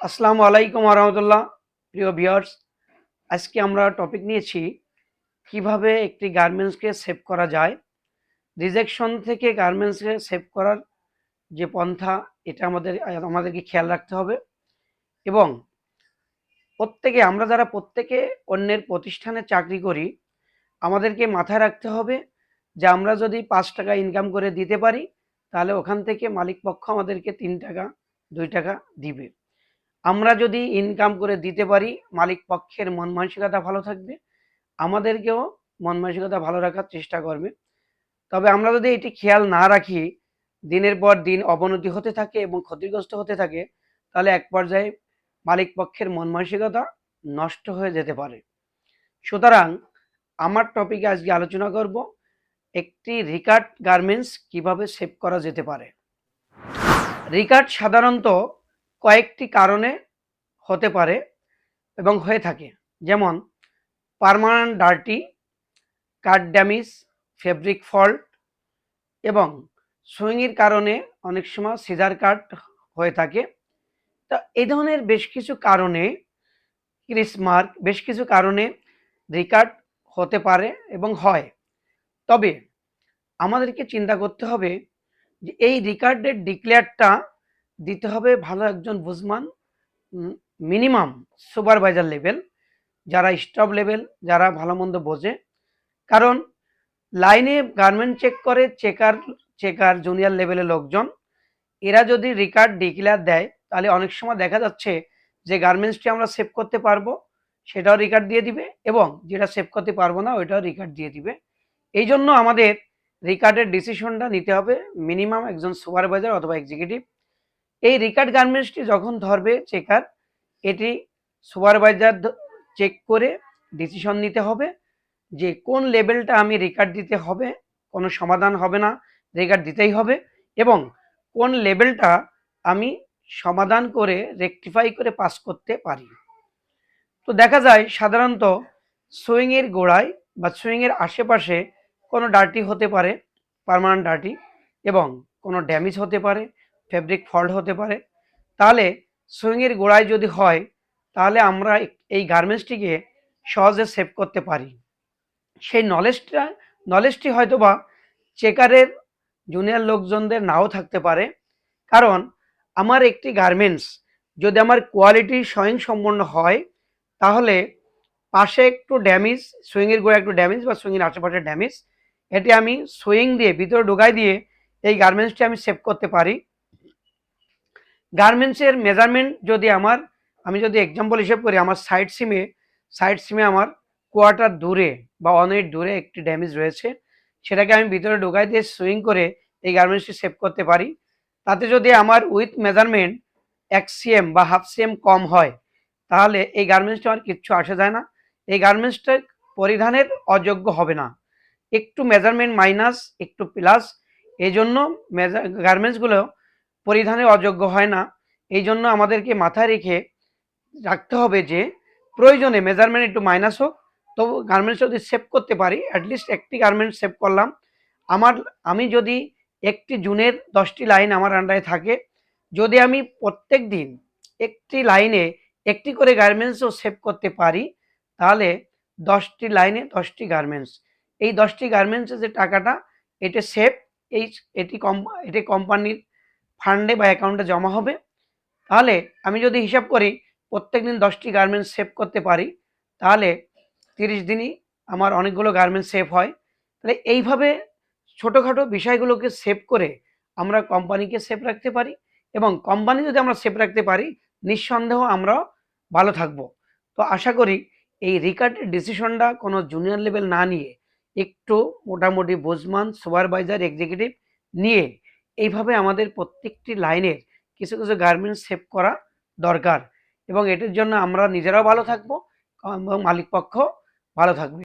আসসালামু আলাইকুম রহমতুল্লাহ। প্রিয় ভিউয়ার্স, আজকে আমরা টপিক নিয়েছি কিভাবে একটি গার্মেন্টসকে সেভ করা যায়। রিজেকশন থেকে গার্মেন্টসকে সেভ করার যে পন্থা, এটা আমাদেরকে খেয়াল রাখতে হবে। এবং আমরা যারা প্রত্যেকে অন্যের প্রতিষ্ঠানে চাকরি করি, আমাদেরকে মাথায় রাখতে হবে যে আমরা যদি 5 টাকা ইনকাম করে দিতে পারি, তাহলে ওখান থেকে মালিক পক্ষ আমাদেরকে 3 টাকা 2 টাকা দিবে। আমরা যদি ইনকাম করে দিতে পারি, মালিক পক্ষের মন মানসিকতা ভালো থাকবে, আমাদেরকেও মন মানসিকতা ভালো রাখার চেষ্টা করবে। তবে আমরা যদি এটি খেয়াল না রাখি, দিনের পর দিন অবনতি হতে থাকে এবং ক্ষতিগ্রস্ত হতে থাকে, তাহলে এক পর্যায়ে মালিক পক্ষের মন মানসিকতা নষ্ট হয়ে যেতে পারে। সুতরাং আমার টপিকে আজকে আলোচনা করব একটি রিকার্ড গার্মেন্টস কিভাবে সেভ করা যেতে পারে। রিকার্ড সাধারণত কয়েকটি কারণে হতে পারে এবং হয়ে থাকে, যেমন পার্মানেন্ট ডার্টি, কাট ড্যামেজ, ফেব্রিক ফল্ট এবং সুইংয়ের কারণে অনেক সময় সিজার কাট হয়ে থাকে। তো এই ধরনের বেশ কিছু কারণে, ক্রিস মার্ক, বেশ কিছু কারণে রিকার্ড হতে পারে এবং হয়। তবে আমাদেরকে চিন্তা করতে হবে যে এই রিকার্ডের ডিক্লেয়ারটা দিতে হবে ভালো একজন বুঝমান, মিনিমাম সুপারভাইজার লেভেল, যারা স্টাফ লেভেল, যারা ভালো মন্দ বোঝে। কারণ লাইনে গার্মেন্ট চেক করে চেকার জুনিয়র লেভেলের লোকজন, এরা যদি রিকার্ড ডিক্লেয়ার দেয়, তাহলে অনেক সময় দেখা যাচ্ছে যে গার্মেন্টসটি আমরা সেভ করতে পারবো সেটাও রিকার্ড দিয়ে দিবে, এবং যেটা সেভ করতে পারবো না ওইটাও রিকার্ড দিয়ে দিবে। এই জন্য আমাদের রিকার্ডের ডিসিশনটা নিতে হবে মিনিমাম একজন সুপারভাইজার অথবা এক্সিকিউটিভ। এই রিকার্ড গার্মেন্টসটি যখন ধরবে চেকার, এটি সুপারভাইজার চেক করে ডিসিশন নিতে হবে যে কোন লেভেলটা আমি রিকার্ড দিতে হবে, কোনো সমাধান হবে না, রিকার্ড দিতেই হবে, এবং কোন লেভেলটা আমি সমাধান করে রেকটিফাই করে পাস করতে পারি। তো দেখা যায় সাধারণত সুইংয়ের গোড়ায় বা সুইংয়ের আশেপাশে কোনো ডার্টি হতে পারে, পার্মানেন্ট ডার্টি, এবং কোনো ড্যামেজ হতে পারে, ফেব্রিক ফল্ট হতে পারে। তাহলে সুইংয়ের গোড়ায় যদি হয়, তাহলে আমরা এই গার্মেন্টসটিকে সহজে সেভ করতে পারি। সেই নলেজটি হয়তো বা চেকারের জুনিয়র লোকজনদের নাও থাকতে পারে। কারণ আমার একটি গার্মেন্টস যদি আমার কোয়ালিটি স্বয়ংসম্পন্ন হয়, তাহলে পাশে একটু ড্যামেজ, সুইংয়ের গোড়া একটু ড্যামেজ বা সুইংয়ের আশেপাশে ড্যামেজ, এটি আমি সুইং দিয়ে ভিতরে ঢোকাই দিয়ে এই গার্মেন্টসটি আমি সেভ করতে পারি। গার্মেন্টসের মেজারমেন্ট যদি আমি যদি এক্সাম্পল হিসেব করি, আমার সাইড সিমে আমার কোয়ার্টার দূরে বা 1 8 দূরে একটি ড্যামেজ রয়েছে, সেটাকে আমি ভিতরে ঢোকাই দিয়ে সুইং করে এই গার্মেন্টসটি সেভ করতে পারি। তাতে যদি আমার উইথ মেজারমেন্ট 1 cm বা হাফ cm কম হয়, তাহলে এই গার্মেন্টসটা আমার কিচ্ছু আসে যায় না, এই গার্মেন্টসটা পরিধানের অযোগ্য হবে না। একটু মেজারমেন্ট মাইনাস একটু প্লাস, এই জন্য গার্মেন্টসগুলো পরিধানের অযোগ্য হয় না। এই জন্য আমাদেরকে মাথায় রেখে রাখতে হবে যে প্রয়োজনে মেজারমেন্ট একটু মাইনাস হোক, তবু গার্মেন্টস যদি সেভ করতে পারি, অ্যাটলিস্ট একটি গার্মেন্টস সেভ করলাম। আমি যদি একটি জুনের 10টি লাইন আমার আন্ডারে থাকে, যদি আমি প্রত্যেক দিন একটি লাইনে একটি করে গার্মেন্টসও সেভ করতে পারি, তাহলে 10টি লাইনে 10টি গার্মেন্টস, এই 10টি গার্মেন্টসের যে টাকাটা, এটা সেভ, এই এটি কোম্পানির ফান্ডে বা অ্যাকাউন্টে জমা হবে। তাহলে আমি যদি হিসাব করি প্রত্যেকদিন 10টি গার্মেন্টস সেভ করতে পারি, তাহলে 30 দিনই আমার অনেকগুলো গার্মেন্টস সেভ হয়। তাহলে এইভাবে ছোটোখাটো বিষয়গুলোকে সেভ করে আমরা কোম্পানিকে সেভ রাখতে পারি, এবং কোম্পানি যদি আমরা সেভ রাখতে পারি, নিঃসন্দেহ আমরাও ভালো থাকবো। তো আশা করি এই রিকার্ডের ডিসিশনটা কোনো জুনিয়র লেভেল না নিয়ে, একটু মোটামুটি বুঝমান সুপারভাইজার এক্সিকিউটিভ নিয়ে, এইভাবে আমাদের প্রত্যেকটি লাইনের কিছু কিছু গার্মেন্টস সেভ করা দরকার, এবং এটির জন্য আমরা নিজেরাও ভালো থাকবো এবং মালিক পক্ষ ভালো থাকবে।